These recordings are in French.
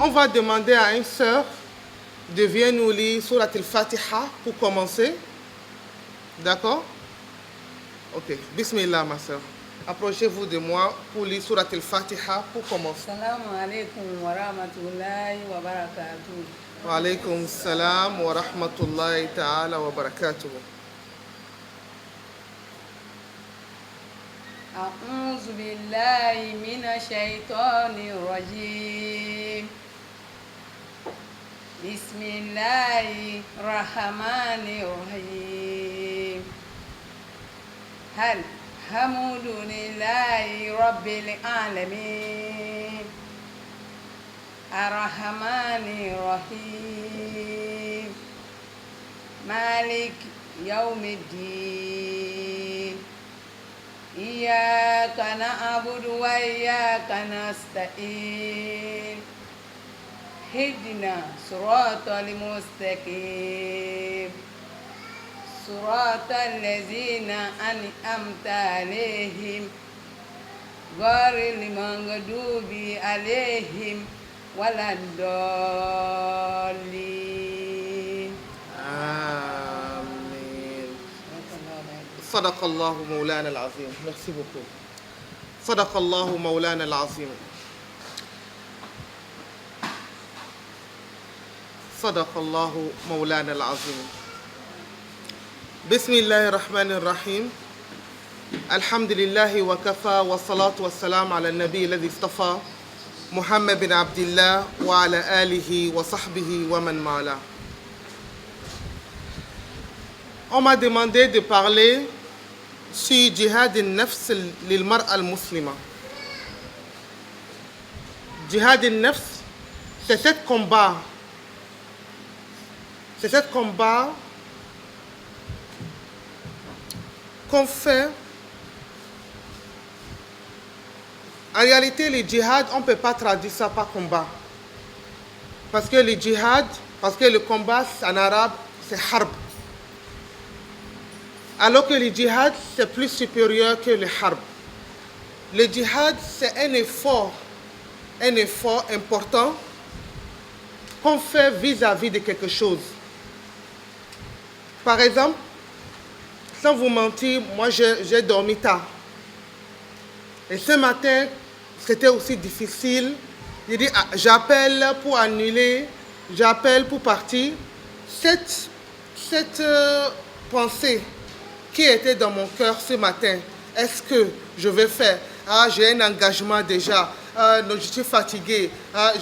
On va demander à une sœur de venir nous lire Surat al-Fatiha pour commencer. D'accord? Ok. Bismillah, ma sœur. Approchez-vous de moi pour lire Surat al-Fatiha pour commencer. Assalamu alaikum wa rahmatullahi wa barakatuh. Wa alaikum salam wa rahmatullahi ta'ala wa barakatuh. A'udhu billahi minash shaitanir rajim. Bismillahir rahmanir rahim. Alhamdulillahi rabbil alamin. Ar-Rahmanir Rahim. Malik Yawmiddin. Iyyaka na'budu wa iyyaka nasta'in. Ihdina siratal mustaqim. Siratal ladzina an'amta 'alaihim ghairil maghdubi 'alaihim waladdallin. Amen. Sadaqallahu Mawlana al-Azim. Merci beaucoup. Sadaqallahu Mawlana al-Azim. Sadaqallahu Mawlana al-Azim. Bismillahir Rahmanir Rahim. Alhamdulillahi wa kafa wa salatu wa salam ala nabi alladhi istafa Muhammad bin Abdillah wa ala alihi wa sahbihi wa man mala. On m'a demandé de parler sur Jihad al-Nafs lil mar'a al-muslima. Jihad al-Nafs, c'est ce combat qu'on fait. En réalité, le djihad, on ne peut pas traduire ça par combat. Parce que le djihad, parce que le combat en arabe, c'est harb. Alors que le djihad, c'est plus supérieur que le harb. Le djihad, c'est un effort important qu'on fait vis-à-vis de quelque chose. Par exemple, sans vous mentir, moi j'ai dormi tard. Et ce matin, c'était aussi difficile. Il dit, j'appelle pour annuler, j'appelle pour partir. Cette pensée qui était dans mon cœur ce matin, est-ce que je vais faire? J'ai un engagement déjà, je suis fatigué,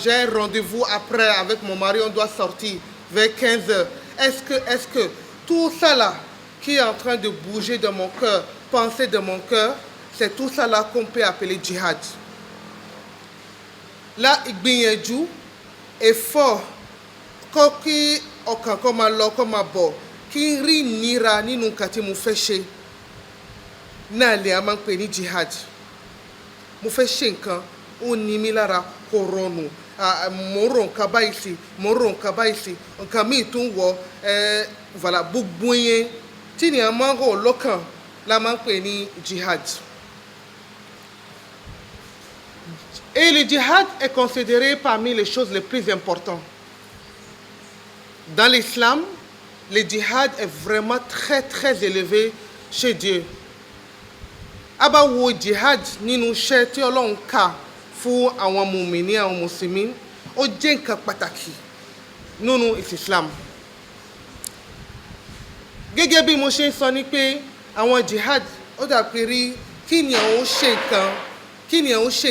j'ai un rendez-vous après avec mon mari, on doit sortir vers 15 heures. Est-ce que tout ça là qui est en train de bouger dans mon cœur, penser de mon cœur, c'est tout ça là qu'on peut appeler djihad. Là, igbiyanju, effort, koki okankoma lokoma bo, ki ri nira ni nunkati mu feche, na le amankpe ni djihad. Mu feche nkan, o nimi lara koronu, moron kaba ici, nkan mi tun wo, voilà, bugboyen, tini amango lokan, la mankpe ni djihad. Et le djihad est considéré parmi les choses les plus importantes. Dans l'islam, le djihad est vraiment très très élevé chez Dieu. Aba wo djihad nínú iṣẹ́ tí Ọlọ́run kà fún àwọn mùmínì àwọn mùsùlùmí ó jẹ́ nǹkan pàtàkì nínú Islam. Gẹ́gẹ́ bí mo ṣe ń sọ ní pé àwọn djihad ó dà pé rí kí ni àwọn ó ṣe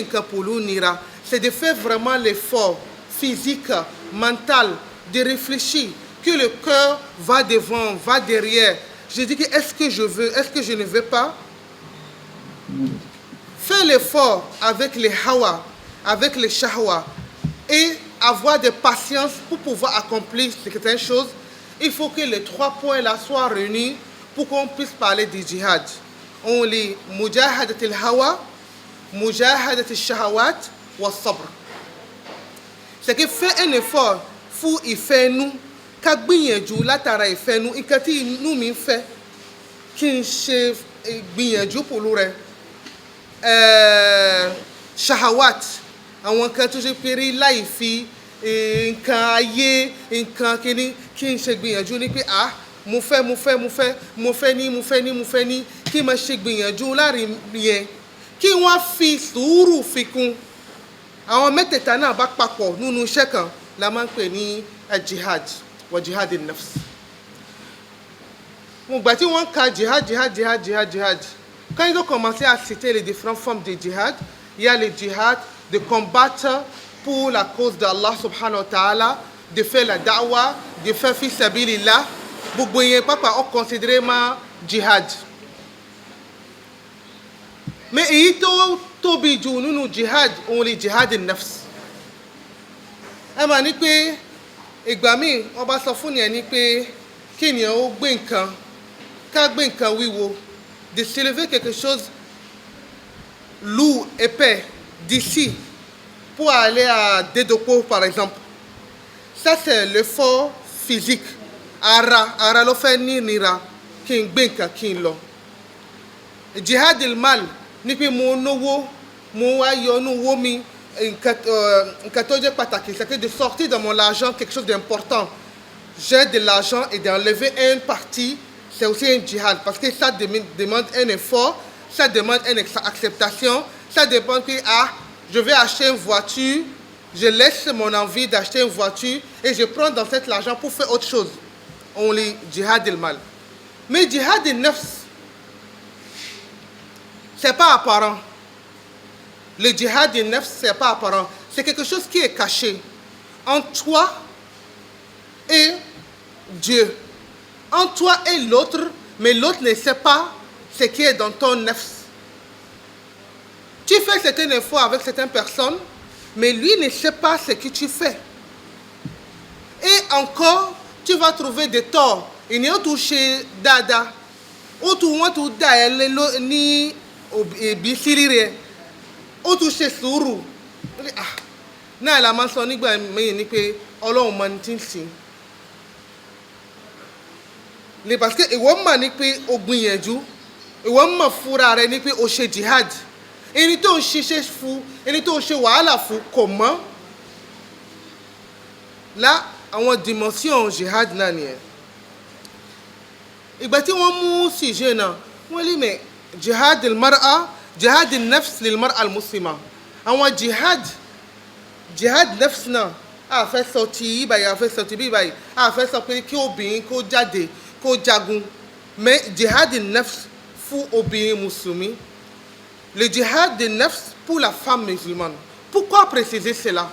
nǹkan pẹ̀lú nira, c'est de faire vraiment l'effort physique, mental, de réfléchir, que le cœur va devant, va derrière. Je dis que est-ce que je veux, est-ce que je ne veux pas? Faire l'effort avec les hawa, avec les shahwa et avoir de patience pour pouvoir accomplir certaines choses. Il faut que les trois points là soient réunis pour qu'on puisse parler du djihad. On lit mujahadat al-hawa, mujahadat al-shahawat wa sabr. C'est que fait un effort fún ìfẹ́ inú, ká gbìyànjú látara ìfẹ́ inú, nǹkan tí inú mi ń fẹ́ kí n ṣe gbìyànjú pẹ̀lú rẹ̀. Shahawat, àwọn nǹkan tó ṣe péré láì fi nǹkan ayé, nǹkan kíní, kí n ṣe gbìyànjú ní pé mo fẹ́ ní, kí n máa ṣe gbìyànjú láàrin yẹn, kí wọ́n fi sùúrù fi kún. Àwọn mẹ́tẹ̀ẹ̀ta náà bá papọ̀ nínú iṣẹ́ kan la máa ń pè ní jihad wa jihad nafs. Mo gbà tí wọ́n ka jihad, quand ils ont commencé à citer les différentes formes de jihad, il y a le jihad de combattre pour la cause d'Allah subhanahu wa ta'ala, de faire la da'wah, de faire fi sabilillah. Gbogbo yẹn papa on considéré ma jihad. Mais èyí tó tóbi jù nínú jihad òun ni jihad nafs. Ẹ máa ní pé ìgbà míì wọ́n bá sọ fún yẹn ní pé kí ènìyàn ó gbé nǹkan, ká gbé nǹkan wíwo, de soulever quelque chose lourd, épais, d'ici, pour aller à Dédopo par exemple. Ça c'est l'effort physique. Ara ló fẹ́ nira kí n gbé nǹkan kí n lọ. Jihad al-mal ní pé mo náwó, mo wá yọ inú owó mi, nǹkan tó jẹ́ pàtàkì, c'est que de sortir de mon argent quelque chose d'important. J'ai de l'argent et d'enlever une partie, c'est aussi un jihad parce que ça demande un effort, ça demande une acceptation, ça demande que je vais acheter une voiture, je laisse mon envie d'acheter une voiture et je prends dans cet argent pour faire autre chose. On lit jihad al-mal. Mais jihad al-nafs, c'est pas apparent. Le jihad al-nafs, c'est pas apparent. C'est quelque chose qui est caché entre toi et Dieu. Entre toi et l'autre, mais l'autre ne sait pas ce qui est dans ton nafs. Tu fais certaines efforts avec certaines personnes, mais lui ne sait pas ce que tu fais. Et encore, tu vas trouver des torts. Il n'y a touché dada. Ou tout le monde ni bisirire. Ou touché sourou. Na la maçon ni gba me ni pé Ọlọ́run mo ntin sin. Le parce que ìwọ ma ni pé o gbìyànjú, ìwọ ma fúnra rẹ̀ ni pé o ṣe jihad. Ẹni tó ń ṣiṣẹ́ fún, ẹni tó ń ṣe wàhálà fún kò mọ̀. Là àwọn dimension jihad náà nìyẹn. Ìgbà tí wọ́n mú sujet náà, wọ́n lè mais jihad al-mar'a, jihad al-nafs lil-mar'a al-muslima. Àwọn jihad nafs náà, a fẹ́ sọ ti báyìí, a fẹ́ sọ ti bí báyìí, a fẹ́ sọ pé kí obìnrin kó jáde, kó jagun. Mais jihad al-nafs fún obìnrin mùsùlùmí. Le jihad al-nafs pour la femme musulmane. Pourquoi préciser cela?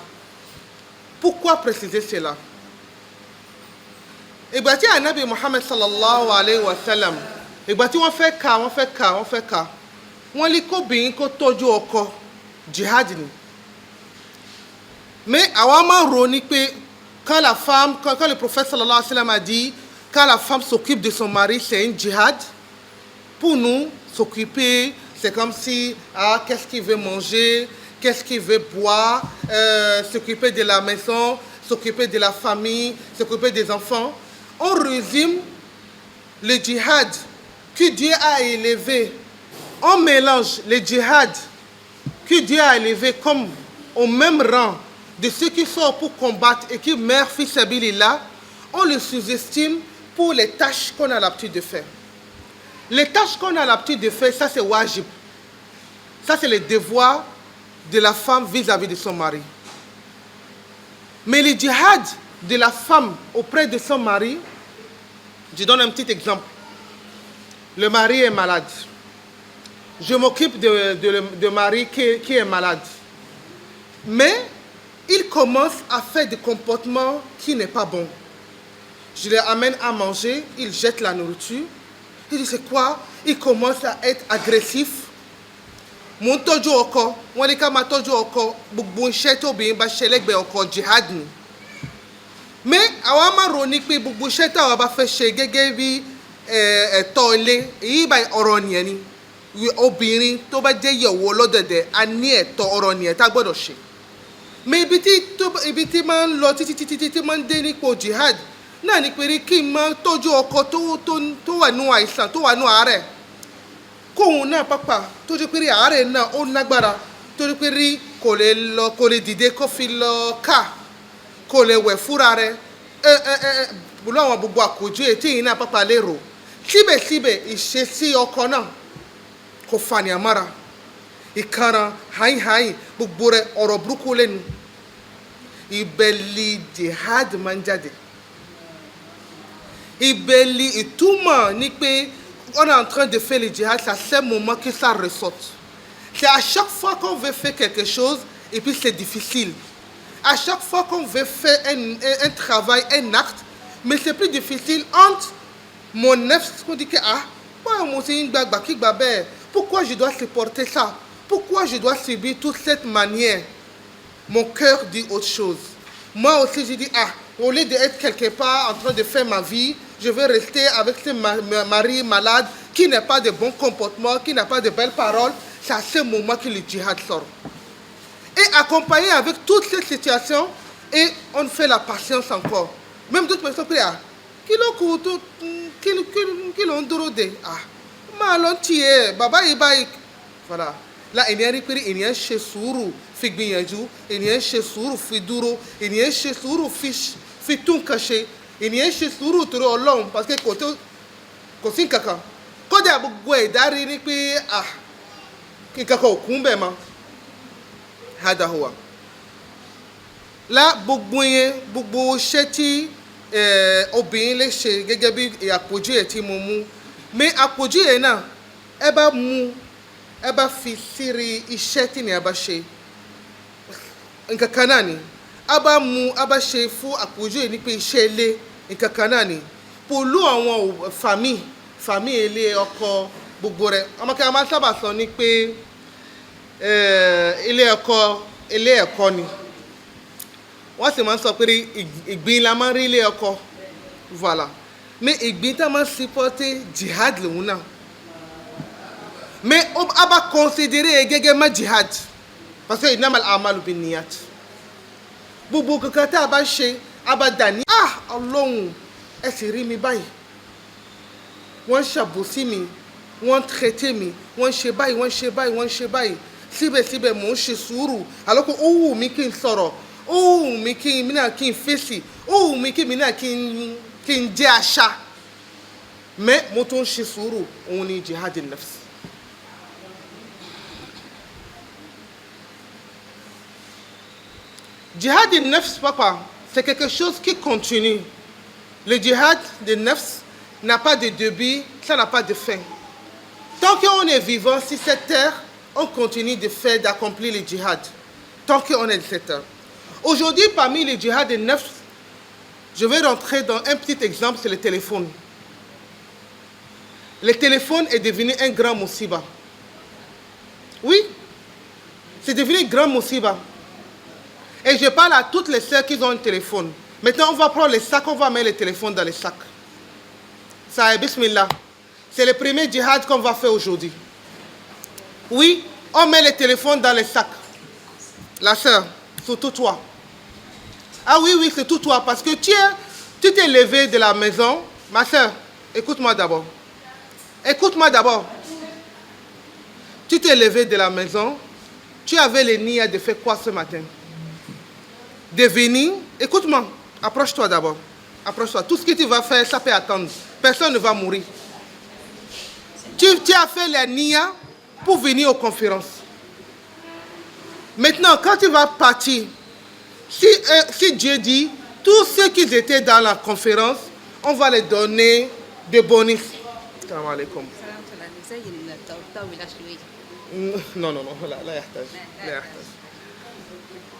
Pourquoi préciser cela? Ìgbà tí Ànábì Muhammad sallallahu alayhi wa sallam, ìgbà tí wọ́n fẹ́ ka, wọ́n lè kóbìnrin kó tọ́jú ọkọ, jihad ni. Mais àwa máa rò ní pé quand le prophète sallallahu alayhi wa sallam a dit quand la femme s'occupe de son mari, c'est un jihad. Pour nous, s'occuper, c'est comme si, qu'est-ce qu'il veut manger, qu'est-ce qu'il veut boire, s'occuper de la maison, s'occuper de la famille, s'occuper des enfants. On résume le djihad que Dieu a élevé. On mélange le djihad que Dieu a élevé comme au même rang de ceux qui sont pour combattre et qui meurent fi sabilillah. On le sous-estime pour les tâches qu'on a l'habitude de faire. Les tâches qu'on a l'habitude de faire, ça c'est wajib. Ça c'est le devoir de la femme vis-à-vis de son mari. Mais le djihad de la femme auprès de son mari, je donne un petit exemple. Le mari est malade. Je m'occupe de mari qui est malade. Mais il commence à faire des comportements qui n'est pas bon. Je les amène à manger, il jette la nourriture. Il dit c'est quoi? Il commence à être agressif. Mon tojo oko, wọ́n ní ká máa tọ́jú ọkọ, gbogbo iṣẹ́ tó obìnrin bá ṣe lẹ́gbẹ̀ẹ́ ọkọ jihad ni. Mais àwa máa rò ní pé gbogbo iṣẹ́ tí àwa bá fẹ́ ṣe gẹ́gẹ́ bí ẹ̀tọ́ ilé, èyí bá ọ̀rọ̀ nìyẹn ni. Obìnrin tó bá jẹ́ ìyàwó ọlọ́dẹ̀dẹ̀, a ní ẹ̀tọ́ ọ̀rọ̀ nìyẹn tá gbọ́dọ̀ ṣe. mais ibi tí máa ń lọ títí máa ń dé nípò jihad náà ni pé kí n máa tọ́jú ọkọ tó wà nù àìsàn tó wà nù àárẹ̀ kóhun náà pápá tó jẹ́ pé àárẹ̀ náà ó lágbára torí pé kò lè dìde kó fi lọ ká kò lè wẹ̀ fúnra rẹ̀ pẹ̀lú àwọn gbogbo àkójú ètí yìí náà pápá lérò síbẹ̀síbẹ̀ ìṣesí ọkọ náà kò fani àmára ìkanra hàìhàì gbogbo rẹ̀ ọ̀rọ̀ burúkú lẹ́nu ìbẹ̀lì jihad máa ń jáde ìbẹ̀lì ìtumọ̀ ni pé on est en train de faire le jihad, c'est à ce moment que ça ressorte. C'est à chaque fois qu'on veut faire quelque chose, et puis c'est difficile. À chaque fois qu'on veut faire un travail, un acte, mais c'est plus difficile entre mon nefs, qu'on dit que, pourquoi je dois supporter ça? Pourquoi je dois subir toute cette manière? Mon cœur dit autre chose. Moi aussi, je dis, au lieu d'être quelque part en train de faire ma vie, je vais rester avec ce mari malade qui n'a pas de bon comportement, qui n'a pas de belles paroles. C'est à ce moment que le djihad sort. Et accompagné avec toutes ces situations, et on fait la patience encore. Même d'autres personnes qui l'ont drodé. Voilà. Là, il y a un chez Sourou, Figbiyaju, il y a un chez Sourou, Fiduro, il y a un chez Sourou, Fitung caché. Il y a chez Sourou trop long parce que côté kaka côté abugwe dari ni pe kaka okunbe ma hada huwa la gbogbo iṣẹ́ tí obìnrin lè ṣe gẹ́gẹ́ bí àpòjú ẹ̀ tí mo mú mais àpòjú ẹ̀ náà ẹ bá fi sírí iṣẹ́ tí ni a bá ṣe nǹkan kan náà ni a bá ṣe fún àpòjú ẹ̀ ní pé iṣẹ́ ilé nǹkan kan náà ni pẹ̀lú àwọn famille ilé ọkọ gbogbo rẹ̀ ọmọ kí a máa sábà sọ ní pé ilé ẹ̀kọ́ ni wọ́n sì máa ń sọ pé ìgbín la máa ń rí ilé ọkọ voilà mais ìgbín tá máa ń supporter jihad lòun náà mais a bá considérer gẹ́gẹ́ má jihad parce que innamal a'malu binniyat gbogbo kankan tá a bá ṣe abada ní ọlọ́run ẹ sì rí mi báyìí wọ́n ṣàbòsí mi wọ́n traité mi wọ́n ṣe báyìí wọ́n ṣe báyìí wọ́n ṣe báyìí síbẹ̀síbẹ̀ mò ń ṣe sùúrù àlọ́kọ̀ ó wù mí kí n sọ̀rọ̀ ó wù mí kí n náà kí n fèsì ó wù mí kí n náà kí n jẹ́ àṣà mais mo tún ṣe sùúrù òun ni jihad nafs. Jihad de nafs, papa, c'est quelque chose qui continue. Le jihad de nafs n'a pas de début, ça n'a pas de fin. Tant qu'on est vivant sur cette terre, on continue de faire, d'accomplir le djihad. Tant qu'on est sur cette terre. Aujourd'hui, parmi les djihad de nafs, je vais rentrer dans un petit exemple, c'est le téléphone. Le téléphone est devenu un grand moussiba. Oui, c'est devenu un grand moussiba. Et je parle à toutes les sœurs qui ont un téléphone. Maintenant, on va prendre les sacs, on va mettre le téléphone dans les sacs. Ça est, bismillah. C'est le premier djihad qu'on va faire aujourd'hui. Oui, on met le téléphone dans les sacs. La sœur, surtout toi. Ah oui, c'est tout toi. Parce que tu t'es levé de la maison. Ma sœur, écoute-moi d'abord. Écoute-moi d'abord. Tu t'es levé de la maison. Tu avais le niyyah de faire quoi ce matin? De venir, écoute-moi, approche-toi d'abord. Approche-toi. Tout ce que tu vas faire, ça peut attendre. Personne ne va mourir. Tu as fait la niyyah pour venir aux conférences. Maintenant, quand tu vas partir, si Dieu dit, tous ceux qui étaient dans la conférence, on va les donner des bonus. Salam alaikum. Non, là,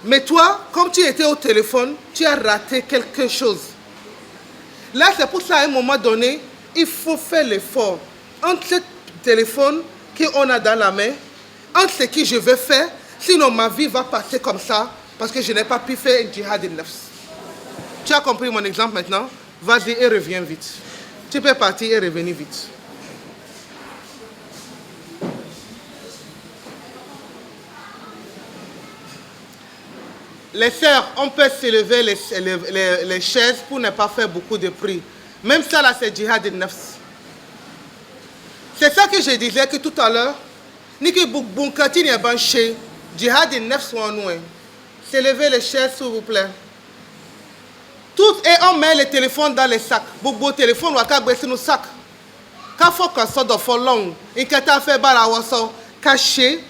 mais toi, comme tu étais au téléphone, tu as raté quelque chose. Là, c'est pour ça, à un moment donné, il faut faire l'effort. Entre ce téléphone qu'on a dans la main, entre ce que je vais faire, sinon ma vie va passer comme ça, parce que je n'ai pas pu faire un djihad nafs. Tu as compris mon exemple maintenant? Vas-y et reviens vite. Tu peux partir et revenir vite. les sœurs, on peut s'élever les chaises pour ne pas faire beaucoup de bruit. Même ça, là, c'est djihad nafs. C'est ça que je disais que tout à l'heure. Niki Bunkati n'est pas chez djihad nafs ou en nous. S'élever les chaises, s'il vous plaît. Tout, et on met les téléphones dans les sacs. Beaucoup de téléphones, on va baisser nos sacs. Quand faut qu'on sorte de fond long, et quand on fait bala wasso, caché,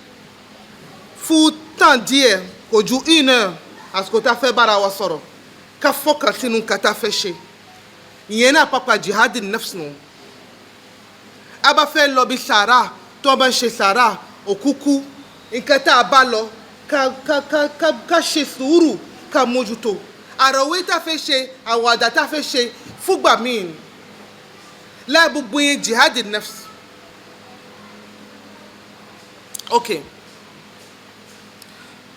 faut tant dire qu'au jour 1 heure, à ce que tu as fait bala wasso, quand faut qu'on s'y nous fait chez. Il y en a pas quoi djihad nafs non. Aba fait lobby Sarah, tombe chez Sarah, au coucou, et quand tu as balo, caché sourou, camojuto. Arawe ta fait chez, awada ta fait chez, fouba min. Là, vous voyez djihad nafs. Ok.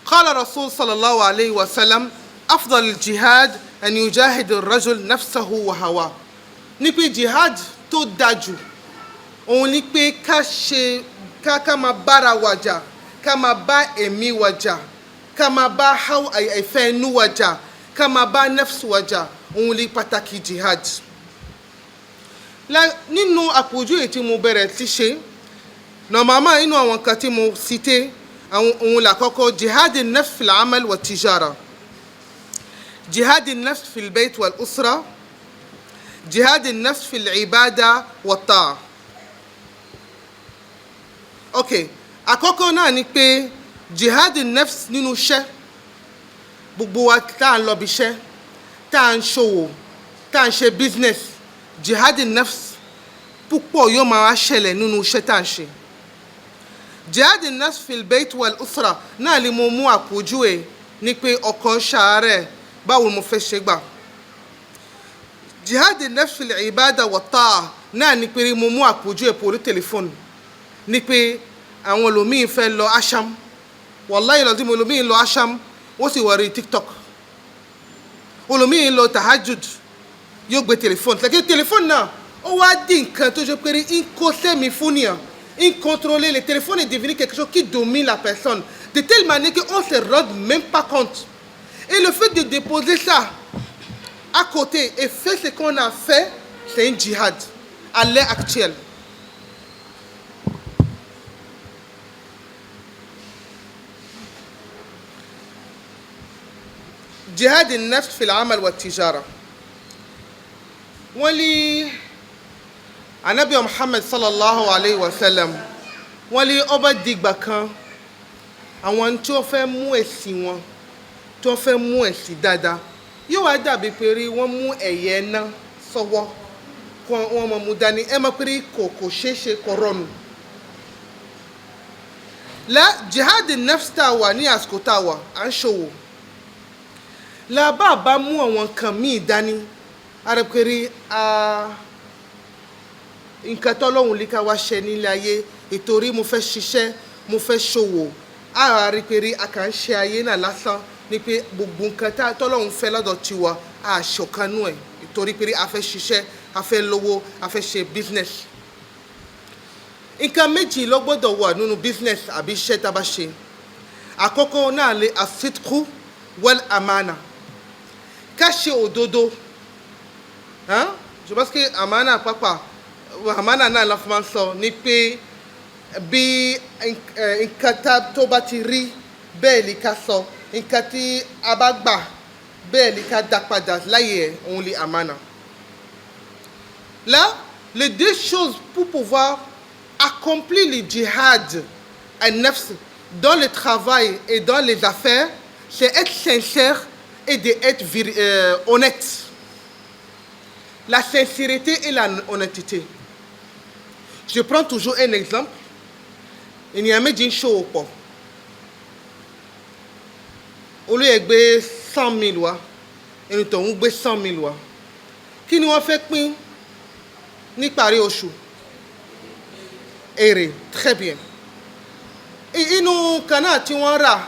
قال الرسول صلى الله عليه وسلم أفضل الجهاد أن يجاهد الرجل نفسه وهواه. Nipi jihad tó dájú. Òun ni pé ká ṣe ká máa bára wa jà, ká máa bá ẹ̀mí wa jà, ká máa bá ìfẹ́ inú wa jà, ká máa bá nafs wa jà. Òun ni pàtàkì jihad. Nínú àpòjúwe tí mo bẹ̀rẹ̀ sí ṣe, normalement inú àwọn kan tí mo cité, òun làkọ́kọ́ jihad nafs fil amal wa tijara, jihad nafs fil bayt wal usra, jihad nafs fil ibada wa ta'a. Ok, àkọ́kọ́ náà ni pé jihad nafs nínú iṣẹ́, gbogbo wa tá à ń lọ bí iṣẹ́, tá à ń ṣòwò, tá à ń ṣe business, jihad nafs púpọ̀ yóò máa ṣẹlẹ̀ nínú iṣẹ́ tá à ń ṣe. Jihad nafs fil bayt wal usra náà ni mo mú àpòjúwe ní pé ọkọ ṣàárẹ̀, báwo mo fẹ́ ṣe gbà. Jihad nafs fil ibada wa ta'a náà ni pé mo mú àpòjúwe pẹ̀lú tẹlifóònù ní pé àwọn olómìn fẹ́ lọ asham, wallahi lọ́dún mo olómìn lọ asham ó sì wọ̀rí tiktok, olómìn lọ tahajjud yóò gbé tẹlifóònù lẹ́kẹ́ tẹlifóònù náà ó wá di nǹkan tó ṣe pé ń kó sẹ́mi fún nìyàn, ń contrôler le téléphone est devenu quelque chose qui domine la personne de telle manière qu'on ne se rend même pas compte. Et le fait de déposer ça à côté et faire ce qu'on a fait, c'est un djihad à l'heure actuelle. Jihad nafs fil amal wa tijara. Wali Anabi Muhammad sallallahu alayhi wa sallam, wọ́n lé ọba dìgbà kan àwọn tí wọ́n fẹ́ mú ẹ̀sìn wọn, tí wọ́n fẹ́ mú ẹ̀sìn dáadáa, yóò wá dàbí pé wọ́n mú ẹ̀yẹ náà sọ́wọ́, wọ́n mọ̀ mú dání, ẹ mọ̀ pé kò ṣeéṣe kò rọrùn. La jihad nafs tá a wà ní àsìkò tá a wà, à ń ṣòwò. La bá mú àwọn kan míì dání, àrẹ̀pẹ̀rẹ̀ nǹkan tọ́lọ́hun lè ká wá ṣe nílé ayé, ìtorí mo fẹ́ ṣiṣẹ́, mo fẹ́ ṣòwò, àrẹ̀pẹ̀rẹ̀ àkànṣe ayé náà lásán ní pé gbogbo nǹkan tọ́lọ́hun fẹ́ lọ́dọ̀ tiwa àṣọkanú ẹ̀, ìtorí pé a fẹ́ ṣiṣẹ́, a fẹ́ lówó, a fẹ́ ṣe business. Nǹkan méjì ló gbọ́dọ̀ wà nínú business àbí iṣẹ́ tá a bá ṣe. Àkọ́kọ́ náà lè as-sidqu wal amana, ká ṣe òdodo. Je pense que amana papa, amana náà la fún máa ń sọ ní pé bí nǹkan tó bá ti rí bẹ́ẹ̀ ni ká sọ, nǹkan tí a bá gbà bẹ́ẹ̀ ni ká dá padà láyé ẹ̀, òun lè amana. Là, les deux choses pour pouvoir accomplir le djihad an-nafs dans le travail et dans les affaires, c'est être sincère et d'être honnête. La sincérité et la honnêteté. Je prends toujours un exemple. Il y a un médecin chaud au au lieu de 100 000 lois, il y a 100 000 lois. Qui nous a fait pin ni pari au chou. Ere, très bien. Et nous, quand on a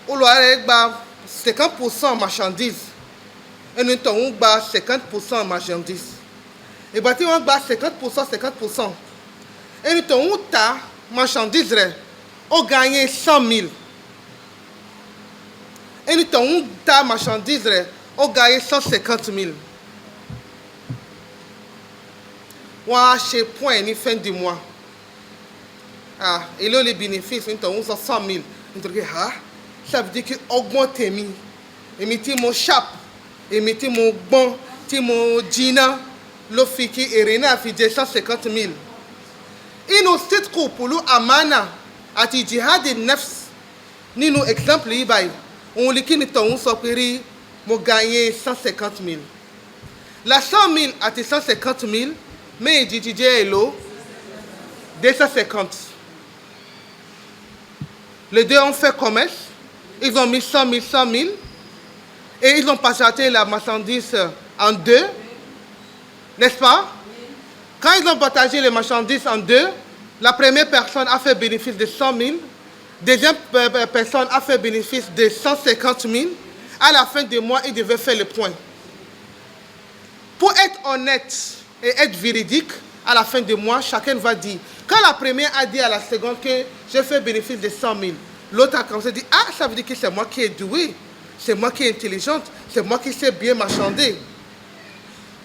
on a 50% marchandises. Et nous avons 50% marchandises. Et bien, on a 50%. Et nous avons marchandises, on gagne 100 000. Et nous avons ta marchandise, on gagne 150 000. On a acheté point ni fin du mois. Ah, et là les bénéfices, nous avons 100 000. Nous avons dit, ah, ça veut dire que augmente mi. Et mettez mon chape, et mettez mon bon, mettez mon djina, l'ofiki et Rena a fait 150 000. Et nous cette coupe pour nous amana, à ti jihad et nafs, ni nous exemple ibaï, on lit qu'il nous s'opérer, nous gagner 150 000. La 100 000 à 150 000, mais il dit hello 250. Les deux ont fait commerce, ils ont mis 100 000, 100 000, et ils ont partagé la marchandise en deux, n'est-ce pas? Quand ils ont partagé les marchandises en deux, la première personne a fait bénéfice de 100 000, deuxième personne a fait bénéfice de 150 000. À la fin du mois, ils devaient faire le point. Pour être honnête et être véridique, à la fin du mois, chacun va dire. Quand la première a dit à la seconde que j'ai fait bénéfice de 100 000, l'autre a commencé à dire, ah, ça veut dire que c'est moi qui est doué, c'est moi qui est intelligente, c'est moi qui sais bien marchander.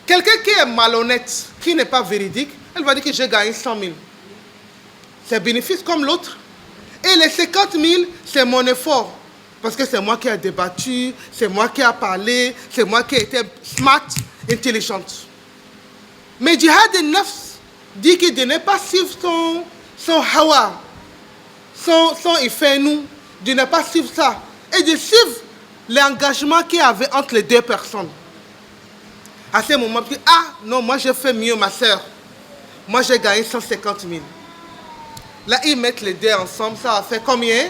Quelqu'un qui est malhonnête, qui n'est pas véridique, elle va dire que j'ai gagné 100 000. C'est bénéfice comme l'autre. Et les 50 000, c'est mon effort. Parce que c'est moi qui ai débattu, c'est moi qui ai parlé, c'est moi qui ai été smart, intelligente. Mais Jihad al-Nafs dit qu'il de ne pas suivre son hawa, son effet nous, de ne pas suivre ça. Et de suivre l'engagement qu'il y avait entre les deux personnes. À ce moment, je dis, ah non, moi j'ai fait mieux ma soeur. Moi j'ai gagné 150 000. Là, ils mettent les deux ensemble, ça va faire combien?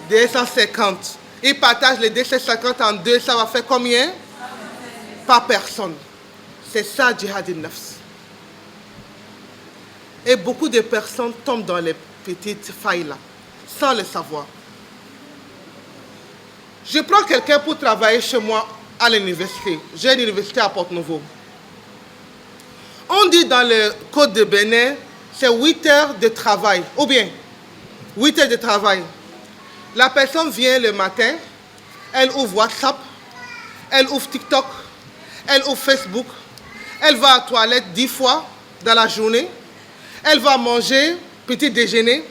250. Ils partagent les 250 en deux, ça va faire combien? Par personne. C'est ça, Jihad al-Nafs. Et beaucoup de personnes tombent dans les petites failles là, sans le savoir. Je prends quelqu'un pour travailler chez moi à l'université. J'ai une université à Porto-Novo. On dit dans le code de Bénin, c'est 8 heures de travail. Ou bien, 8 heures de travail. La personne vient le matin, elle ouvre WhatsApp, elle ouvre TikTok, elle ouvre Facebook, elle va à la toilette 10 fois dans la journée, elle va manger petit déjeuner,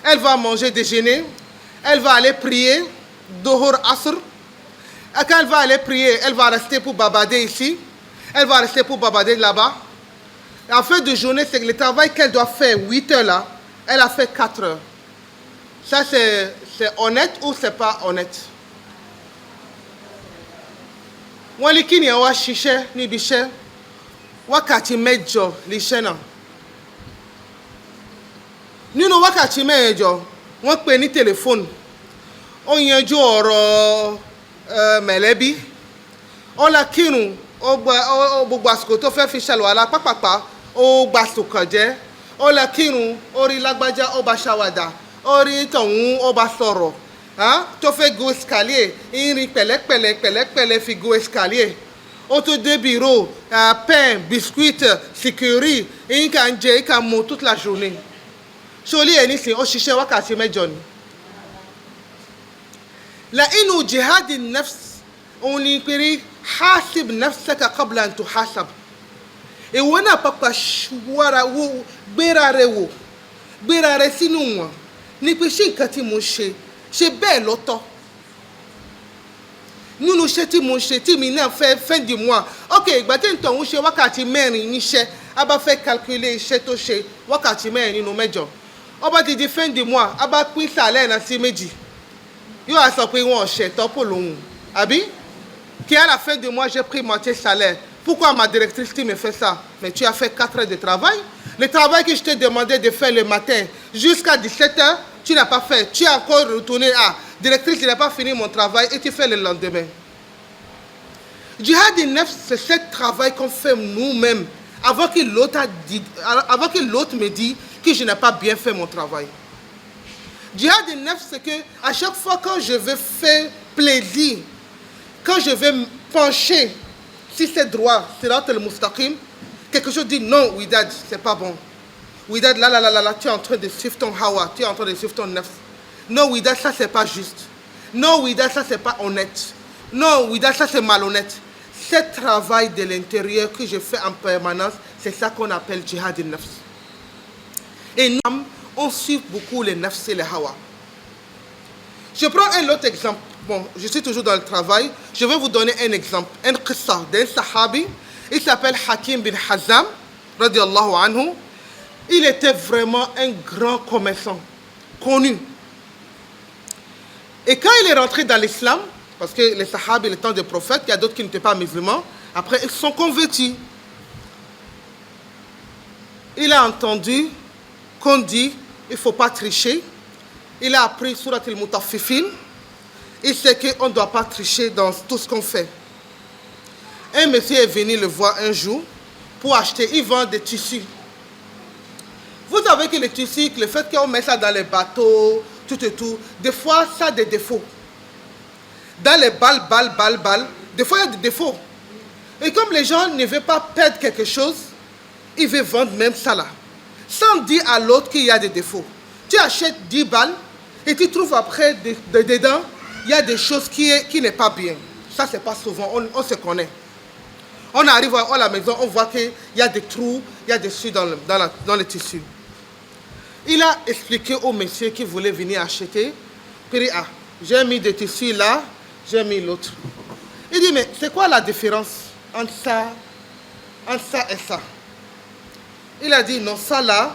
elle va manger déjeuner, elle va aller prier, Dohor Asr. Et quand elle va aller prier, elle va rester pour babader ici, elle va rester pour babader là-bas. En fin de journée, c'est le travail qu'elle doit faire 8 heures là, elle a fait 4 heures. Ça, c'est honnête ou c'est pas honnête? Walikini wa shishe ni bishe wakati mejo lishena. Nínú wákàtí mẹ́jọ wọ́n pè ní téléphone. Ó yanjú ọ̀rọ̀ mẹ̀lẹ́bí. Ó la kírun, ó gbogbo àsìkò tó fẹ́ fi ṣàlùwàlá pápápá, ó gba sùkàn jẹ́. Ó la kírun, ó rí lágbájá, ó bá ṣàwàdà. Ó rí tọ̀hún, ó bá sọ̀rọ̀. Tó fẹ́ go escalier, ìrìn pẹ̀lẹ́pẹ̀lẹ́ fi go escalier. Ó tó dé bureau, pain, biscuit, sécurité, il kan jẹ, il kan mu toute la journée. Soli est ici, ó ṣiṣẹ́ wákàtí mẹ́jọ ni. La inu jihad an-nafs, on y piri hasib nafsaka qabla an tuhasab. Et on n'a pas wara wo gbérare wo, gbérare sínú wọn. Ni pé ṣé nǹkan tí mo ṣe bẹ́ẹ̀ lọ́tọ̀. Nínú iṣẹ́ tí mo ṣe tí mi náà fẹ́ fin du mois. Ok, ìgbà tí n tọ̀hún ṣe wákàtí mẹ́rin níṣẹ́, a bá fẹ́ calculer iṣẹ́ tó ṣe wákàtí mẹ́rin nínú mẹ́jọ. Ó bá ti di fin du mois, a bá pín sàlẹ̀ náà sí méjì. Yóò á sọ pé wọn ò ṣẹ̀tọ́ pò lóhùn. Àbí? Qui à la fin du mois, j'ai pris moitié salaire. Pourquoi ma directrice me fait ça? Mais tu as fait 4 heures de travail. Le travail que je t'ai demandé de faire le matin jusqu'à 17 heures, tu n'as pas fait. Tu as encore retourné à directrice, je n'ai pas fini mon travail et tu fais le lendemain. Jihad al-Nafs, c'est ce travail qu'on fait nous-mêmes avant que l'autre me dise que je n'ai pas bien fait mon travail. Jihad al-Nafs, c'est que à chaque fois quand je veux faire plaisir, quand je vais me pencher, si c'est droit, c'est là le mustaqim, quelque chose dit non, Widad, c'est pas bon. Widad, là, tu es en train de suivre ton hawa, tu es en train de suivre ton nafs. Non, Widad, ça c'est pas juste. Non, Ouida, ça c'est pas honnête. Non, Ouida, ça c'est malhonnête. Ce travail de l'intérieur que je fais en permanence, c'est ça qu'on appelle djihad al-nafs. Et nous, on suit beaucoup les nafs et les hawa. Je prends un autre exemple. Bon, je suis toujours dans le travail. Je vais vous donner un exemple. Un qissa d'un sahabi. Il s'appelle Hakim bin Hazam, radiallahu anhu. Il était vraiment un grand commerçant, connu. Et quand il est rentré dans l'islam, parce que les sahabis, le temps des prophètes, il y a d'autres qui n'étaient pas musulmans, après ils sont convertis. Il a entendu qu'on dit, il ne faut pas tricher. Il a appris Surat al-Mutaffifin. Il sait qu'on ne doit pas tricher dans tout ce qu'on fait. Un monsieur est venu le voir un jour pour acheter, il vend des tissus. Vous savez que les tissus, le fait qu'on met ça dans les bateaux, tout et tout, des fois ça a des défauts. Dans les balles, des fois il y a des défauts. Et comme les gens ne veulent pas perdre quelque chose, ils veulent vendre même ça là. Sans dire à l'autre qu'il y a des défauts. Tu achètes 10 balles et tu trouves après dedans, il y a des choses qui n'est pas bien. Ça, c'est pas souvent, on se connaît. On arrive à la maison, on voit qu'il y a des trous, il y a des trous dans le tissu. Il a expliqué au monsieur qui voulait venir acheter, puis ah, j'ai mis des tissus là, j'ai mis l'autre. Il dit, mais c'est quoi la différence entre ça et ça? Il a dit, non, ça là,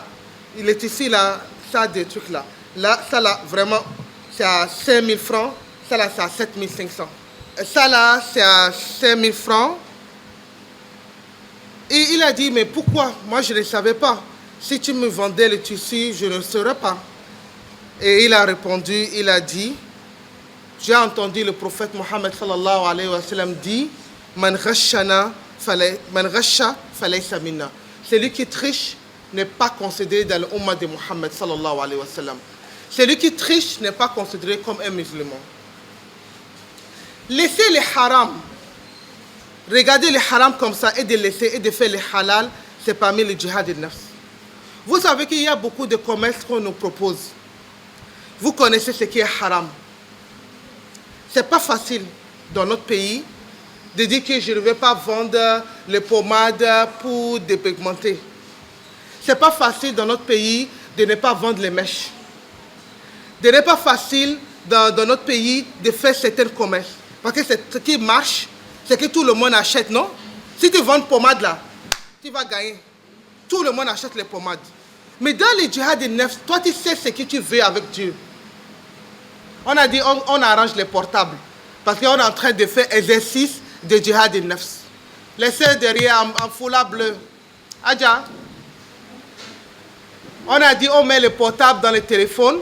les tissus là, ça a des trucs là. Là, ça là, vraiment, c'est à 5 000 francs, ça là, c'est à 7 500. Ça là, c'est à 5 000 francs. Et il a dit, mais pourquoi? Moi, je ne savais pas. Si tu me vendais le tissu, je ne le saurais pas. Et il a répondu, il a dit, j'ai entendu le prophète Mohammed sallallahu alayhi wa sallam dit, Man ghasha falaysa minna. Celui qui triche n'est pas considéré dans l'umma de Mohammed sallallahu alayhi wa sallam. Celui qui triche n'est pas considéré comme un musulman. Laissez les haram. Regardez les haram comme ça et de laisser et de faire les halal, c'est parmi les djihad al-nafs. Vous savez qu'il y a beaucoup de commerces qu'on nous propose. Vous connaissez ce qui est haram. C'est pas facile dans notre pays de dire que je ne vais pas vendre les pommades pour dépigmenter. C'est pas facile dans notre pays de ne pas vendre les mèches. Ce n'est pas facile dans notre pays de faire certains commerces. Parce que ce qui marche, c'est que tout le monde achète, non? Si tu vends une pommade là, tu vas gagner. Tout le monde achète les pommades. Mais dans les djihad al-nafs, toi tu sais ce que tu veux avec Dieu. On a dit, on arrange les portables. Parce qu'on est en train de faire exercice de djihad al-nafs. Les sœurs derrière en foulard bleu. Adja. On a dit, on met le portable dans le téléphone.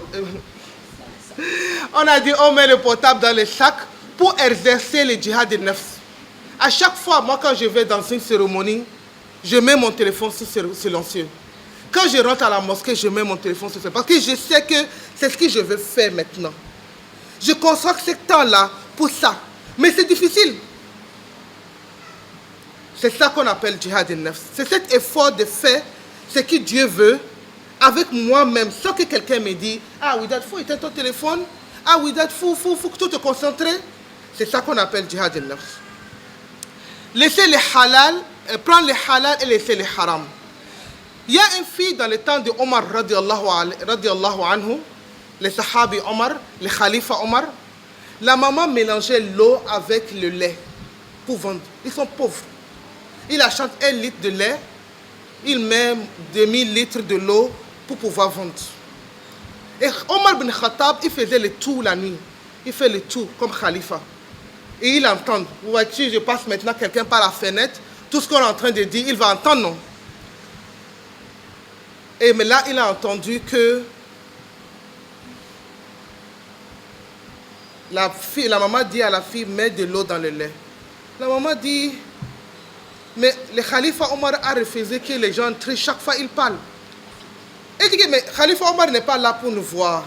On a dit, on met le portable dans le sac pour exercer le djihad al-nafs. À chaque fois, moi, quand je vais dans une cérémonie, je mets mon téléphone sur silencieux. Quand je rentre à la mosquée, je mets mon téléphone sur silencieux. Parce que je sais que c'est ce que je veux faire maintenant. Je consacre ce temps-là pour ça. Mais c'est difficile. C'est ça qu'on appelle djihad al-nafs. C'est cet effort de faire ce que Dieu veut avec moi-même, sans que quelqu'un me dise « Ah oui, il faut éteindre ton téléphone. Ah oui, il faut que tu te concentres. » C'est ça qu'on appelle djihad al-nafs. Laissez les halal, prendre les halal et laisser les haram. Il y a une fille dans le temps de Omar radiallahu anhu, le sahabi Omar, le khalifa Omar. La maman mélangeait l'eau avec le lait pour vendre. Ils sont pauvres. Il achète 1 litre de lait, il met 2000 litres de l'eau pour pouvoir vendre. Et Omar bin Khattab, il faisait le tour la nuit. Il fait le tour comme khalifa. Et il entend. Vous voyez, si je passe maintenant quelqu'un par la fenêtre, tout ce qu'on est en train de dire, il va entendre, non? Et mais là, il a entendu que la maman dit à la fille, mets de l'eau dans le lait. La maman dit, mais le khalifa Omar a refusé que les gens trient chaque fois il parle. Elle dit que mais khalifa Omar n'est pas là pour nous voir.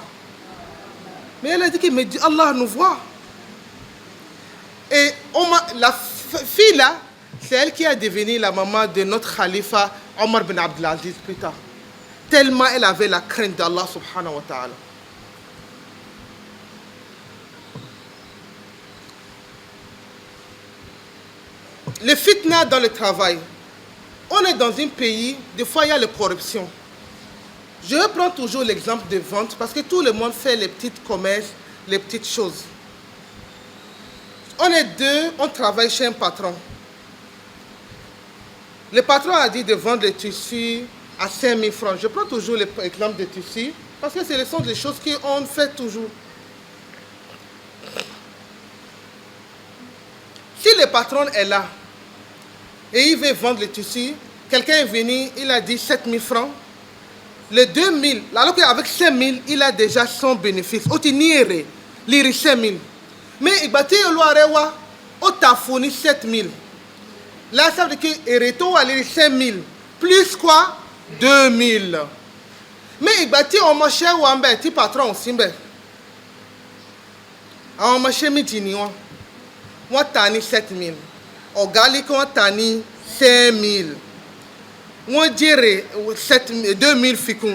Mais elle a dit que mais Allah nous voit. Et la fille là, c'est elle qui a devenu la maman de notre khalifa Omar bin Abdelaziz plus tard. Tellement elle avait la crainte d'Allah subhanahu wa ta'ala. Le fitna dans le travail. On est dans un pays, des fois il y a la corruption. Je prends toujours l'exemple de vente parce que tout le monde fait les petits commerces, les petites choses. On est deux, on travaille chez un patron. Le patron a dit de vendre les tissus à 5 000 francs. Je prends toujours l'exemple des tissus parce que ce sont des choses qu'on fait toujours. Si le patron est là et il veut vendre les tissus, quelqu'un est venu, il a dit 7 000 francs. Les 2 000, alors qu'avec 5 000, il a déjà son bénéfice. Il a 5 000. Mais il bâtit le Loirewa, il t'a fourni 7 000. Là, ça veut dire qu'il a 5 000. Plus quoi? 2 000. Mais il bâtit un marché où un petit patron aussi. Un marché midi, moi, t'as 7 000. Au Gali, t'as 5 000. Moi, je dirais 2 000 ficou.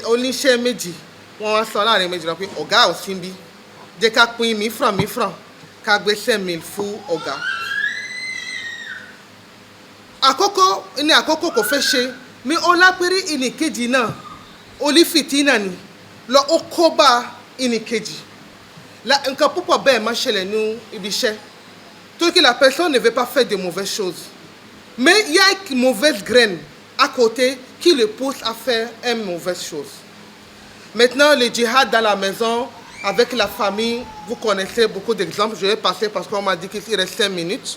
Au lycée midi. Moi, on s'en a les médias. Au gars aussi. Je suis 1 000 francs, 1 000 francs. Je suis 5 000 fous au gars. Akoko, il y a akoko qu'on fait chez. Mais on l'a pris une kedina. On l'a fait inani. Le okoba une kedi. Là, un capot pas bien marcher les nous, ibiché. Tout que la personne ne veut pas faire de mauvaises choses. Mais il y a une mauvaise graine à côté qui le pousse à faire une mauvaise chose. Maintenant, le djihad dans la maison, avec la famille, vous connaissez beaucoup d'exemples. Je vais passer parce qu'on m'a dit qu'il reste 5 minutes.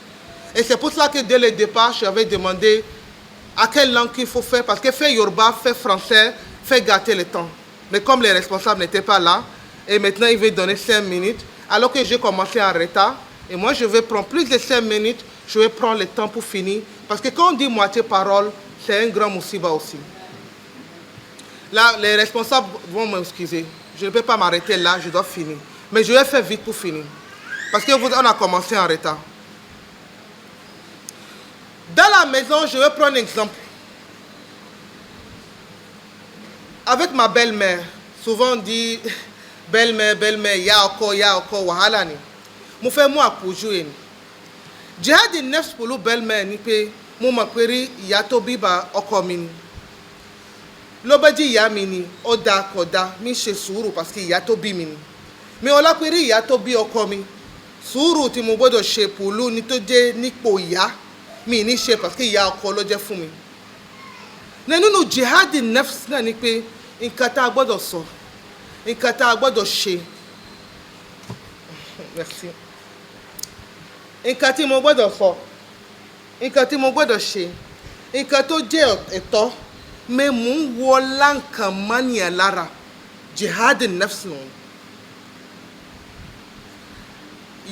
Et c'est pour cela que dès le départ, j'avais demandé à quelle langue il faut faire. Parce que faire Yoruba, faire français, fait gâter le temps. Mais comme les responsables n'étaient pas là, et maintenant il veut donner 5 minutes, alors que j'ai commencé en retard, et moi je vais prendre plus de 5 minutes, je vais prendre le temps pour finir. Parce que quand on dit moitié parole, c'est un grand moussiba aussi. Là, les responsables vont m'excuser. Je ne peux pas m'arrêter là, je dois finir. Mais je vais faire vite pour finir. Parce qu'on a commencé en retard. Dans la maison, je vais prendre un exemple. Avec ma belle-mère, souvent on dit belle-mère, yako, wahala ni. Mo fais moi pour jouer. Jihad in nefs pour le belle-mère ni pe, mo makweri yato biba okomini. L'obadi yamini, oda koda, mi chez sourou parce qu'il yato bimini. Mais on l'a kweri yato bi okomi. Sourou ti mo bodo chez pour l'ou ni to de ni po ya. Mi ni chez parce qu'il y a okolo de fumi. Nous jihad in nefs na ni pe, in kata bodo so. In kata bodo chez. Merci. Nkati mo gbọ́dọ̀ fọ̀, nkati mo gbọ́dọ̀ ṣe, nkan tó jẹ́ ẹ̀tọ́, mais mò ń wọ láǹkàn mánìyàn lára, jihad nafs nù.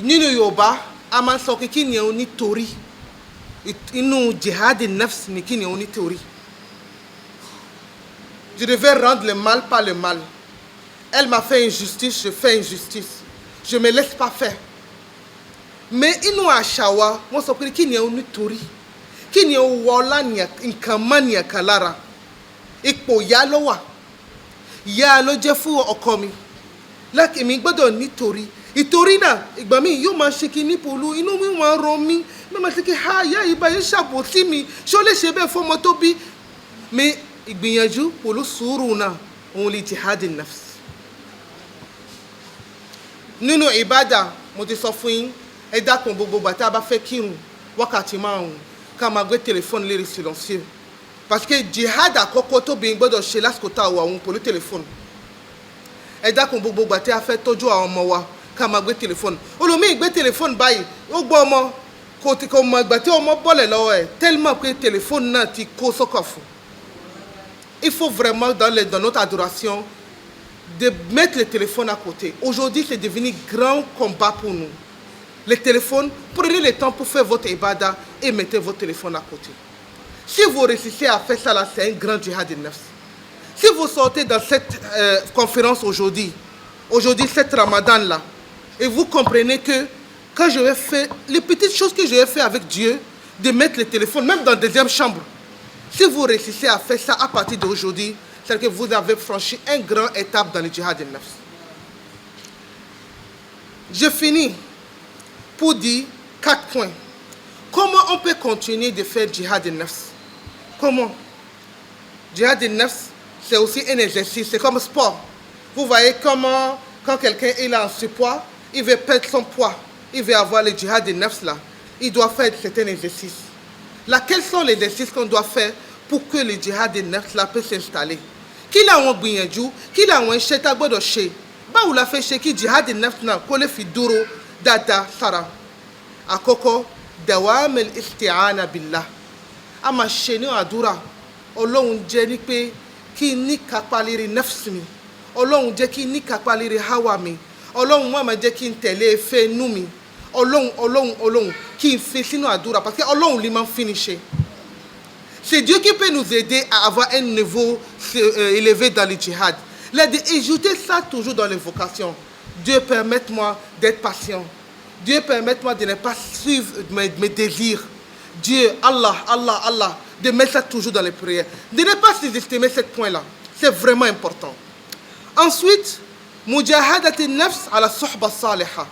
Nínú Yorùbá, a máa ń sọ kí ni ẹ̀ nítorí, inú jihad nafs ni kí ni ẹ̀ nítorí. Je devais rendre le mal par le mal. Elle m'a fait injustice, je fais injustice. Je ne me laisse pas faire. Mais inu ashawa mo sọ pé kí ni o nítorí kí ni o wọlá nǹkan mania kalára ipò ya ló wà ya ló jẹ́ fún ọkọ mi like mi gbọ́dọ̀ nítorí ìtorí náà ìgbà mi yóò máa ṣe kíní polu inú mi máa ron mi mo máa ṣe kí ha ya iba yẹn ṣàbòsí mi ṣó lè ṣe bẹ́ẹ̀ fọ́mọ tó bí mais ìgbìyànjú polu sùúrù náà òun lè jihad nafs nínú ìbádà mo ti sọ fún yín ẹ dákun gbogbo gbà tá a bá fẹ́ kírun wákàtí márùn-ún ká máa gbé téléphone lérí silencieux parce que jihad àkọ́kọ́ tóbi gbọ́dọ̀ ṣe lásìkò tá a wà òun pẹ̀lú téléphone ẹ dákun gbogbo gbà tí a fẹ́ tọ́jú àwọn ọmọ wa ká máa gbé téléphone olùmíì gbé téléphone báyìí ó gbọ́ ọmọ kò mọ ìgbà tí ọmọ bọ́lẹ̀ lọ́wọ́ ẹ̀ tellement pé téléphone náà ti kó sọ́kọ̀ fún. Il faut vraiment dans notre adoration de mettre le téléphone à côté. Aujourd'hui c'est devenu grand combat pour nous. Le téléphone, prenez le temps pour faire votre ibada et mettez votre téléphone à côté. Si vous réussissez à faire ça là, c'est un grand jihad in nafs. Si vous sortez dans cette conférence aujourd'hui, cette Ramadan là, et vous comprenez que quand je vais faire les petites choses que je vais faire avec Dieu, de mettre le téléphone, même dans la deuxième chambre, si vous réussissez à faire ça à partir d'aujourd'hui, c'est que vous avez franchi une grande étape dans le jihad in nafs. Je finis pour dire 4 points. comment on peut continuer de faire djihad al-nafs? Comment? Djihad al-nafs, c'est aussi un exercice, c'est comme sport. Vous voyez comment, quand quelqu'un est là en surpoids, il veut perdre son poids, il veut avoir le djihad al-nafs là, il doit faire certains exercices. Là, quels sont les exercices qu'on doit faire pour que le djihad al-nafs là peut s'installer? Qui l'a on gbìyànjú, qui l'a on ṣe tá gbọ́dọ̀ ṣe? Báwo la fẹ́ ṣe kí djihad al-nafs náà kó lè fi dúró dáadáa sára? Àkọ́kọ́, dawam al-isti'ana billah. A máa ṣe ní àdúrà. Ọlọ́run jẹ́ ní pé kí n ní kápá lérí nafs mi. Ọlọ́run jẹ́ kí n ní kápá lérí hawa mi. Ọlọ́run má máa jẹ́ kí n tẹ̀lé ìfẹ́ inú mi. Ọlọ́run kí n fi sínú àdúrà parce que Ọlọ́run ló máa ń fi ni ṣe. C'est Dieu qui peut nous aider à avoir un niveau élevé dans le djihad. Ajouter ça toujours dans les vocations. Dieu, permette-moi d'être patient. Dieu, permette-moi de ne pas suivre mes désirs. Dieu, Allah, de mettre ça toujours dans les prières. De ne pas sous-estimer ce point-là. C'est vraiment important. Ensuite, mujahadat al-nafs ala suhba salihah.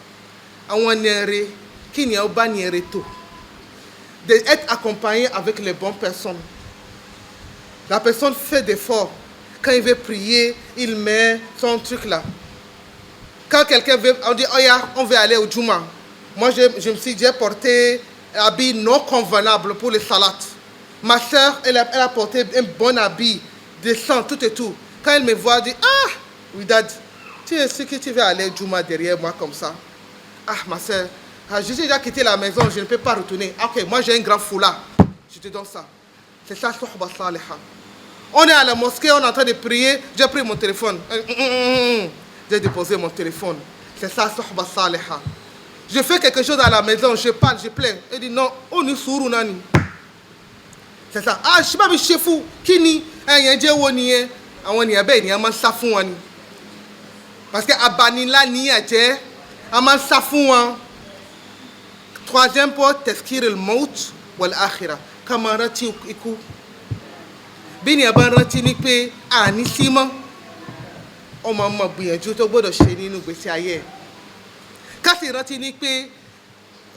Awanere, kinya obaniere tout. D'être accompagné avec les bonnes personnes. La personne fait d'efforts. Quand il veut prier, il met son truc là. Quand quelqu'un veut, on dit, oh yeah, on veut aller au Juma. Moi, je me suis déjà porté un habit non convenable pour les salats. Ma soeur, elle a porté un bon habit, décent, tout et tout. Quand elle me voit, elle dit, ah, oui, dad, tu es sûr que tu vas aller au Juma derrière moi comme ça? Ah, ma soeur, j'ai déjà quitté la maison, je ne peux pas retourner. Ok, moi j'ai un grand foulard, je te donne ça. C'est ça, suhba salihah. On est à la mosquée, on est en train de prier, j'ai pris mon téléphone. J'ai déposé mon téléphone. C'est ça, suhba salihah. Je fais quelque chose à la maison, je parle, je plains. Elle dit non, on est sourd, nani. C'est ça. Ah, je ne sais pas, mais chef fou, qui ni, un yandje woni, un woni abe, ni aman safou wani. Parce que abani la ni adje, aman safou wani. Troisième point, tazkir al-maut wal akhirah. Kamarati iku. Bini abanrati ni pé ani sima. O ma mo gbìyànjú tó gbọ́dọ̀ ṣe nínú ìgbésí ayé. Ká sì rántí ni pé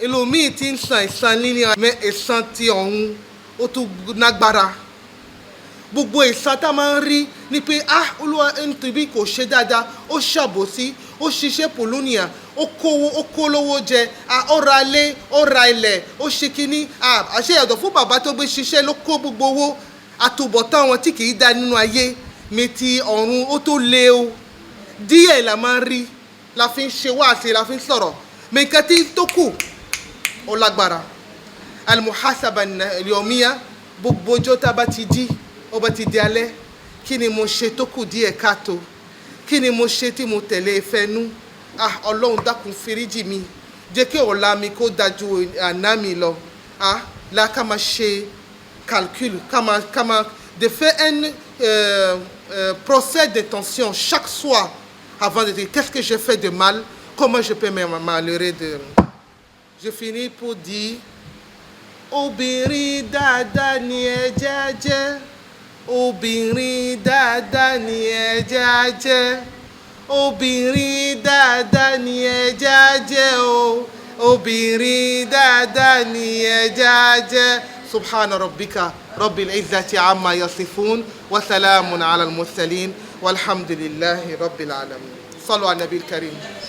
ẹlòmíì tí ń san ìsan níní mais ìsan ti ọ̀hún ó tún nágbára. Gbogbo ìsan tá máa ń rí ni pé ah Olúwa nítorí kò ṣe dáadáa, ó ṣàbòsí, ó ṣiṣẹ́ pòlónìà, ó kó lówó jẹ, ó ra ilé, ó ra ilẹ̀, ó ṣe kíní, àṣẹ yàtọ̀ fún bàbá tó gbé ṣiṣẹ́ ló kó gbogbo owó, àtúbọ̀tán wọn tí kì í dá nínú ayé, mi ti ọ̀run ó tó lé o. Díẹ̀ la máa ń rí, la fi ń ṣe wáàsí, la fi ń sọ̀rọ̀, mais nǹkan tí tó kù ó lágbára. Al-muhasaba al-yawmiyya, gbogbo ọjọ́ tá a bá ti jí, ó bá ti di alẹ́, kí ni mo ṣe tó kù díẹ̀ káàtó? Kí ni mo ṣe tí mo tẹ̀lé ìfẹ́ inú? Ah, Ọlọ́run dákun foríjì mi, jẹ́ kí ọ̀la mi kó dájú àná mi lọ. Ah, là ká máa ṣe calcul, de faire un procès d'intention chaque soir avant de dire qu'est-ce que j'ai fait de mal, comment je peux m'améliorer de... Je finis pour dire obìnrin dáadáa ni ẹ jẹ́ jẹ́, obìnrin dáadáa ni ẹ jẹ́ jẹ́, obìnrin dáadáa ni ẹ jẹ́ jẹ́ o, obìnrin dáadáa ni ẹ jẹ́ jẹ́. Subhana rabbika rabbil izzati amma yasifun wa salamun ala al-mursalin walhamdulillahi rabbil alamin. Sallu ala nabil karim.